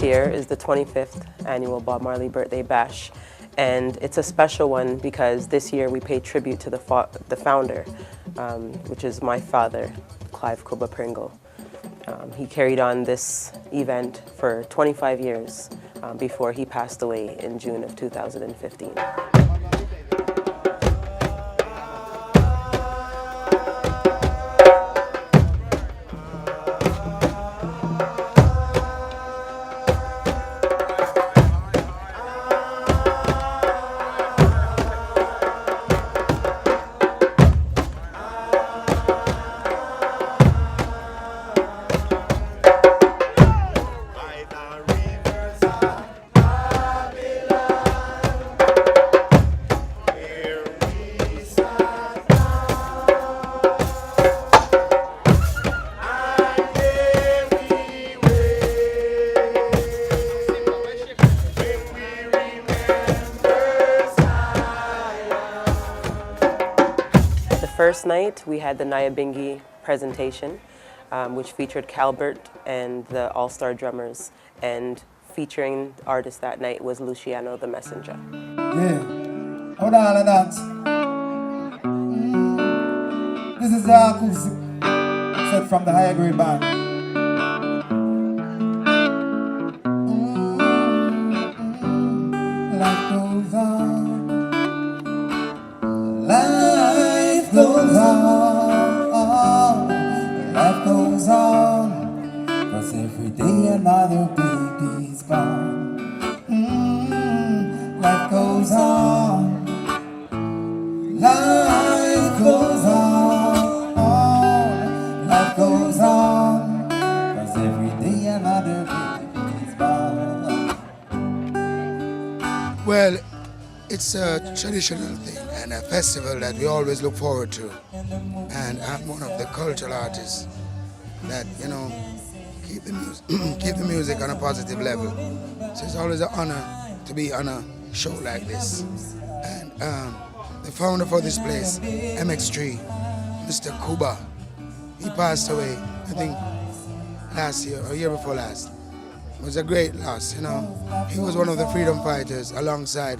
This year is the 25th annual Bob Marley Birthday Bash, and it's a special one because this year we pay tribute to the founder, which is my father, Clive Kuba Pringle. He carried on this event for 25 years before he passed away in June of 2015. First night, we had the Nyabingi presentation, which featured Calbert and the All-Star Drummers, and featuring artist that night was Luciano the Messenger. Yeah, hold on to that. This is the acoustic set from the Hiyah grade band. Life goes on. Life goes on, life goes on, 'cause every day another baby's born. Life goes on, life goes on, life goes on, 'cause every day another baby's born. Well, it's a traditional thing and a festival that we always look forward to. And I'm one of the cultural artists that, you know, keep the music on a positive level. So it's always an honor to be on a show like this. And the founder for this place, MX3, Mr. Kuba, he passed away, I think, last year or year before last. It was a great loss, you know. He was one of the freedom fighters alongside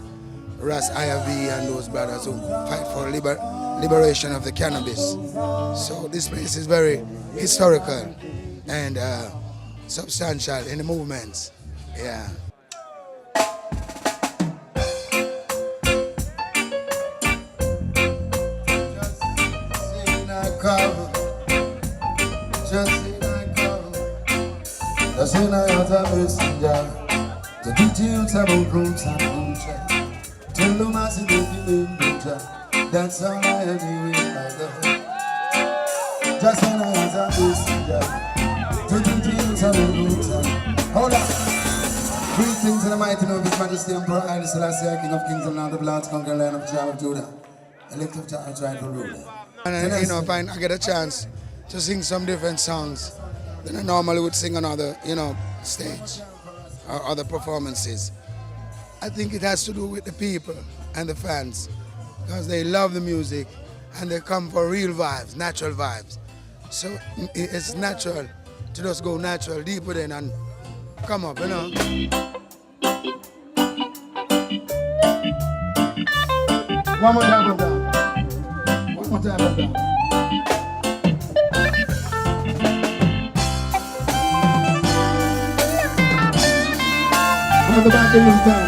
Ras Hiyah and those brothers who fight for liberation of the cannabis. So this place is very historical and substantial in the movements. Yeah. Just in a messenger to the tunes about roots and culture. Tell them I see the feeling better. That's all I do in my life. Just in a messenger to the tunes about roots and hold on. Greetings in the mighty name of His Majesty Emperor Haile Selassie, King of Kings and Lord of Lords, conquering Lion of the tribe of Judah, elective charge, rightful ruler. And you know, if I get a chance to sing some different songs than I normally would sing on other, you know, stage or other performances. I think it has to do with the people and the fans, because they love the music and they come for real vibes, natural vibes. So it's natural to just go natural, deep within and come up, you know. One more time, brother. One more time, brother. On the back of this time.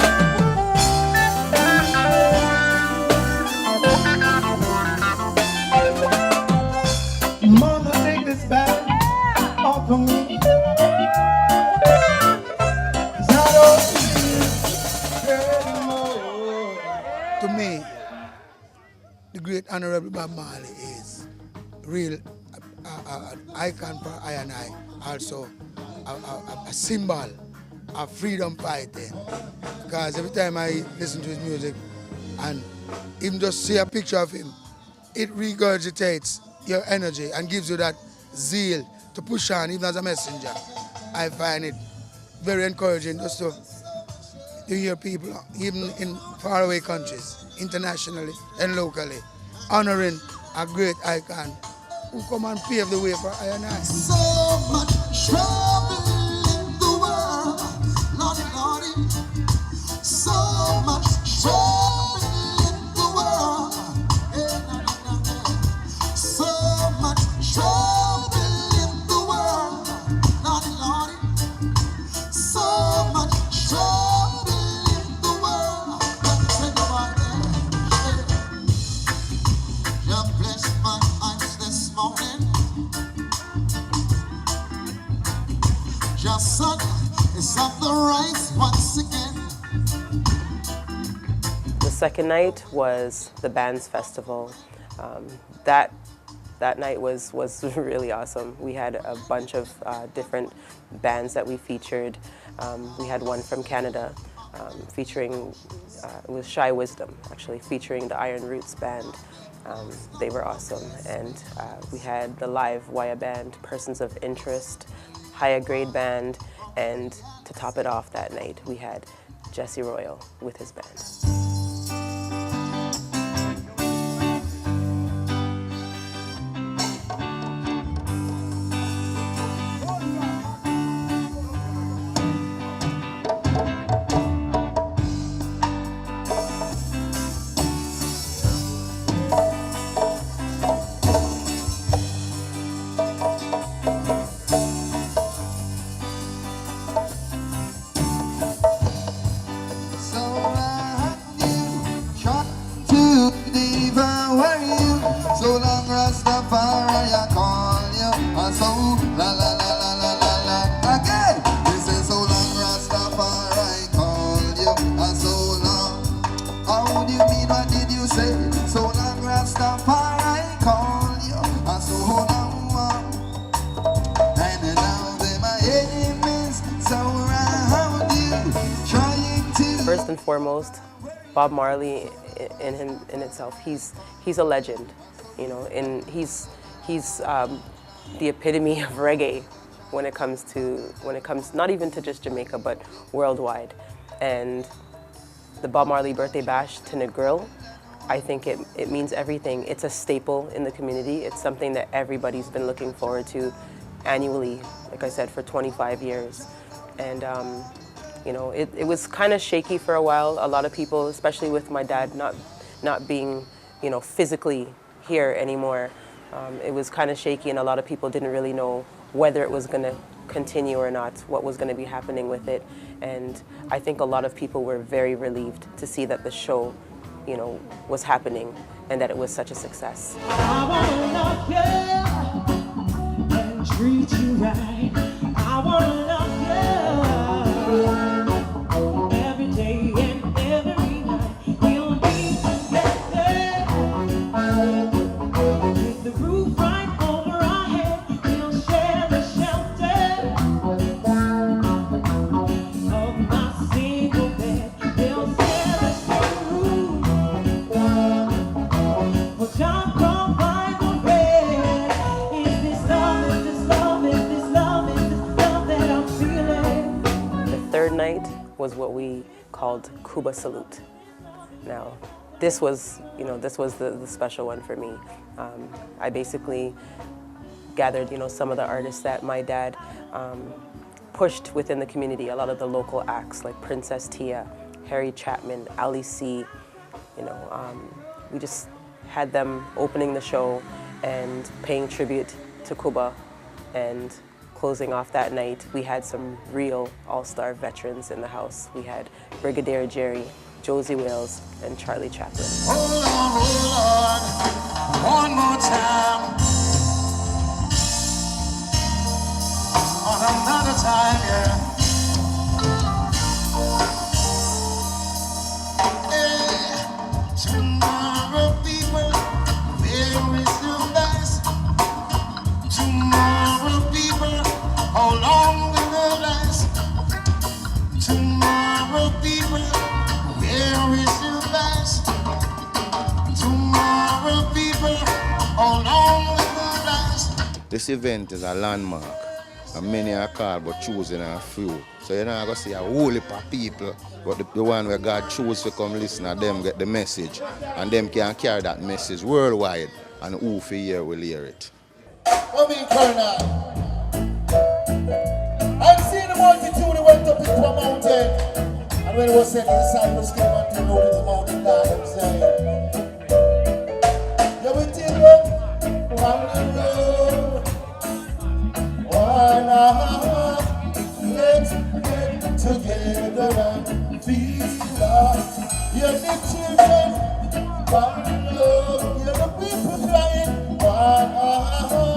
Mama, take this bag off of me. To me, the great Honorable Bob Marley is real icon for I and I, also a symbol of freedom fighting. Because every time I listen to his music and even just see a picture of him, it regurgitates your energy and gives you that zeal to push on even as a messenger. I find it very encouraging just to hear people, even in faraway countries, internationally and locally, honoring a great icon who come and pave the way for I and I. So much trouble in the world, second night was the Bands Festival. That night was really awesome. We had a bunch of different bands that we featured. We had one from Canada featuring, it was Shy Wisdom, actually, featuring the Iron Roots Band. They were awesome. And we had the live Hiyah band, Persons of Interest, Hiyah Grade Band, and to top it off that night, we had Jesse Royal with his band. First and foremost, Bob Marley in itself, he's a legend, you know, and he's the epitome of reggae when it comes not even to just Jamaica but worldwide. And the Bob Marley birthday bash to Negril, I think it means everything. It's a staple in the community. It's something that everybody's been looking forward to annually, like I said, for 25 years. And you know, it was kind of shaky for a while. A lot of people, especially with my dad not being, you know, physically here anymore, it was kind of shaky, and a lot of people didn't really know whether it was going to continue or not, what was going to be happening with it. And I think a lot of people were very relieved to see that the show, you know, was happening and that it was such a success. I wanna love you and treat you right. I wanna love you. Every day and every night, we'll be together. With the roof right over our head, we'll share the shelter of my single bed. We'll share the same room. Well, John provide the bread. Is this love? Is this love? Is this love? Is this love that I'm feeling? The third night was what we called Cuba Salute. Now, this was, you know, this was the special one for me. I basically gathered, you know, some of the artists that my dad pushed within the community, a lot of the local acts like Princess Hiyah, Harry Chapman, Ali C. You know, we just had them opening the show and paying tribute to Cuba, and closing off that night, we had some real all-star veterans in the house. We had Brigadier Jerry, Josey Wales, and Charlie Chaplin. Hold on, one more time. On another time, yeah. Hey, tomorrow, people, where is the best? Tomorrow, people, how long will it last? Tomorrow, people, where is the best? Tomorrow, people, how long will it last? This event is a landmark, and many are called but choosing a few. So you're not going to see a whole heap of people, but the one where God choose to come listen and them get the message, and them can carry that message worldwide, and who for here will hear it. Come in, Colonel. I've seen the multitude who went up into a mountain, and when it was said the disciples came unto the road of the mountain, God them saying, you will take up one road, one hour, let's get together and feast love. You're the children, one love, you're the people crying, one hour,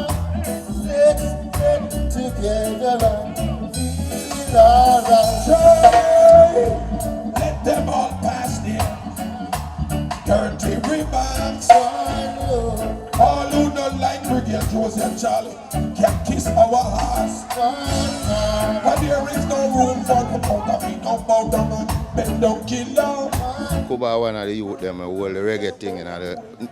let's get together and feel alright. Let them all pass there. back, swine, all who don't like Brigadier, Josey and Charlie can kiss our hearts. But there is no room for the counterfeit, no bow down and bend down, kill down. Kuba one of the youth them hold the reggae thing and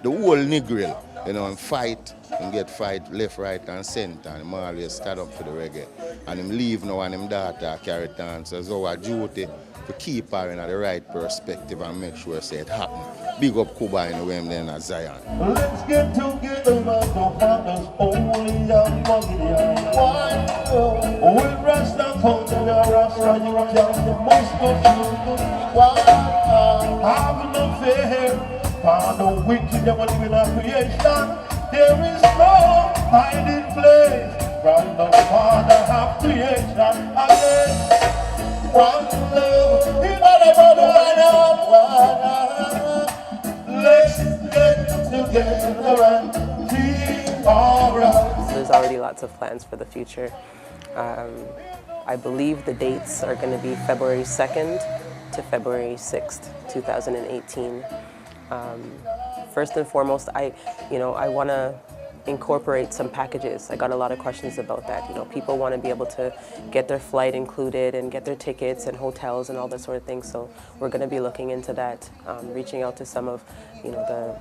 the whole Negril, you know, and fight and get fight left, right and center, and him always stand up for the reggae. And him leave now and him daughter carry it on. So it's our duty to keep her in the right perspective and make sure say it happen. Big up Kuba in the way then at Zion. Let's get together, man, the fathers only young money. When Rasta comes to the Rasta, you must go through. Have no fear, for the wicked that will live in our creation. There is no hiding place from the Father of creation. Again, one love, let's get together and keep alright. There's already lots of plans for the future. I believe the dates are going to be February 2nd to February 6th, 2018. First and foremost, I want to incorporate some packages. I got a lot of questions about that. You know, people want to be able to get their flight included and get their tickets and hotels and all that sort of thing. So we're going to be looking into that, reaching out to some of, the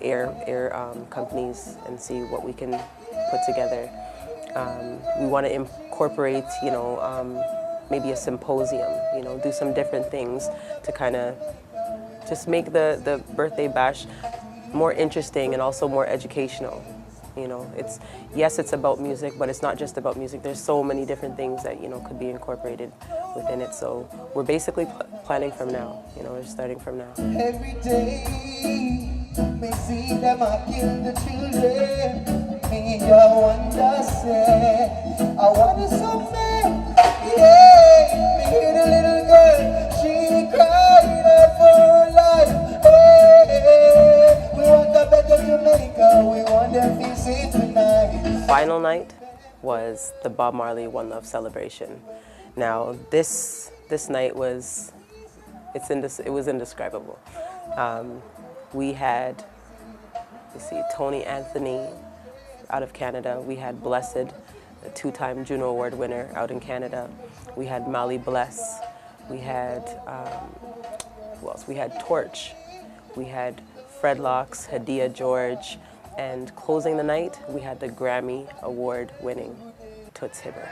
air companies and see what we can put together. We want to incorporate, maybe a symposium. Do some different things to kind of just make the birthday bash more interesting and also more educational. It's about music, but it's not just about music. There's so many different things that could be incorporated within it. So we're basically planning from now. We're starting from now. Every day, we see them kill the children. Me, I wonder, say, I wonder something. Yeah, me hear the little girl, she cried out for her life. Hey, we want a better Jamaica, we want them to see tonight. Final night was the Bob Marley One Love celebration. Now this night was indescribable. We had, Tony Anthony out of Canada. We had Blessed, a 2-time Juno Award winner out in Canada. We had Mali Bless. We had, who else? We had Torch. We had Fred Locks, Hiyah George, and closing the night, we had the Grammy Award winning Toots Hibbert.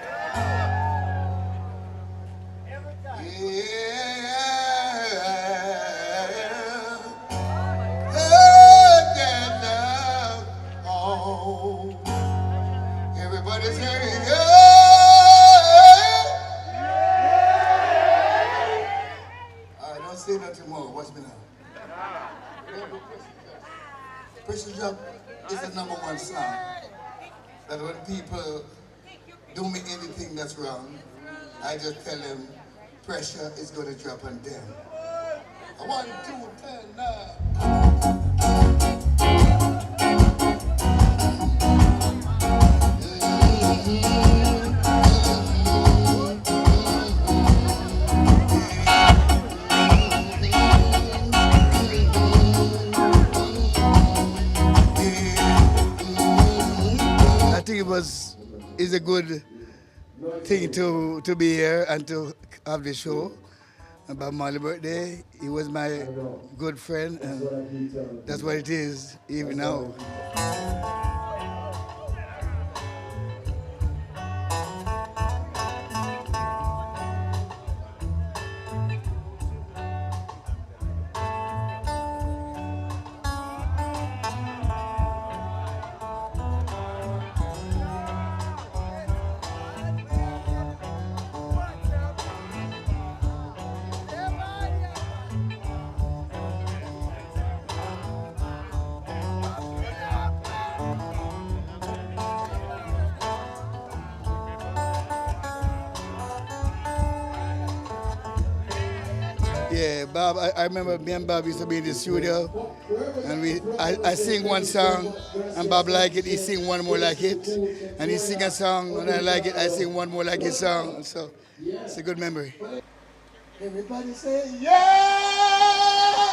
Everybody's saying, I don't say nothing more. Watch me now. Pressure Drop is the #1 song that when people do me anything that's wrong, I just tell them pressure is going to drop on them. 1, 2, 10, 9. I think it's a good thing to be here and to have the show. About Marley's birthday, he was my good friend, and that's what it is even now. Yeah, Bob, I remember me and Bob used to be in the studio, and I sing one song, and Bob like it, he sing one more like it, and he sing a song, and I like it, I sing one more like his song, so it's a good memory. Everybody say, yeah!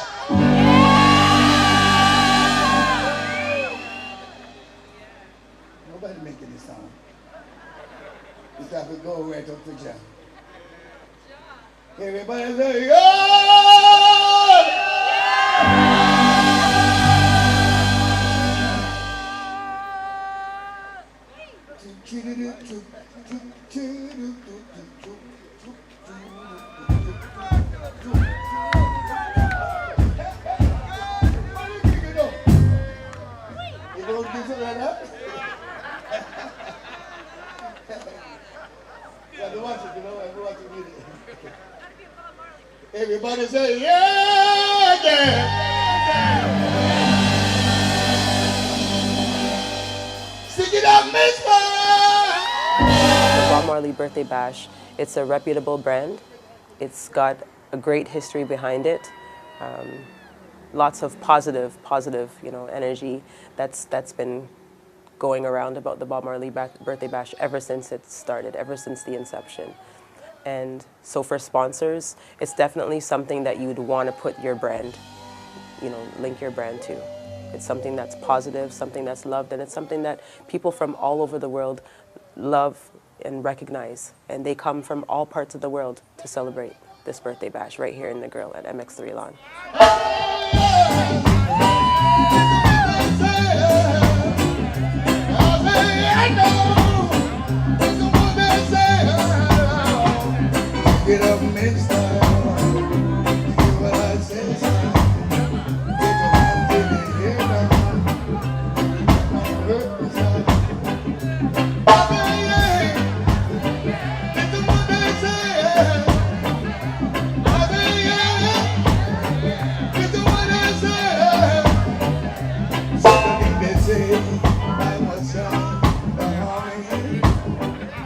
Everybody say, yeah! You don't do something like that? You have to watch it, you know, have to watch it with it. Everybody say, yeah, yeah. Stick it up, mister! The Bob Marley Birthday Bash, it's a reputable brand. It's got a great history behind it. Lots of positive, energy that's been going around about the Bob Marley Birthday Bash ever since it started, ever since the inception. And so for sponsors, it's definitely something that you'd want to put your brand, link your brand to. It's something that's positive, something that's loved, and it's something that people from all over the world love and recognize. And they come from all parts of the world to celebrate this birthday bash right here in Negril at MX3 Lawn. Get up, mister. What I say,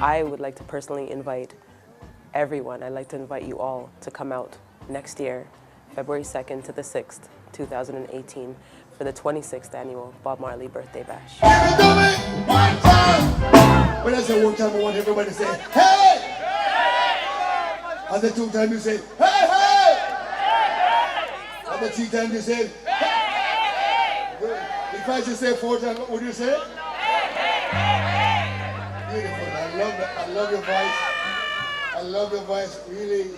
I would like to personally invite everyone, I'd like to invite you all to come out next year, February 2nd to the 6th, 2018, for the 26th annual Bob Marley Birthday Bash. Give it to me one time. When I say one time, I want everybody to say, hey! Hey! And the two times you say, hey, hey! And the three times you say, hey! Good. If I just say four times, what would you say? Beautiful. I love that. I love your voice. I love your voice. Really,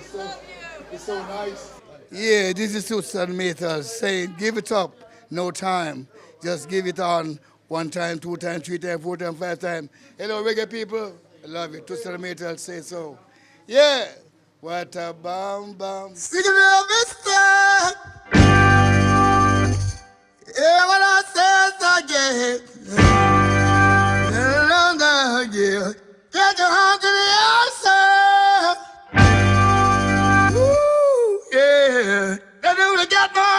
it's so nice. Yeah, this is Toots and Meters saying, give it up, no time. Just give it on 1 time, 2 times, 3 times, 4 times, 5 times. Hello, reggae people. I love it. Toots and Meters say so. Yeah. What a bomb. Sing it up, mister. Yeah, what I said again. Yeah. Get your hand to the answer. Ooh, yeah. That dude got my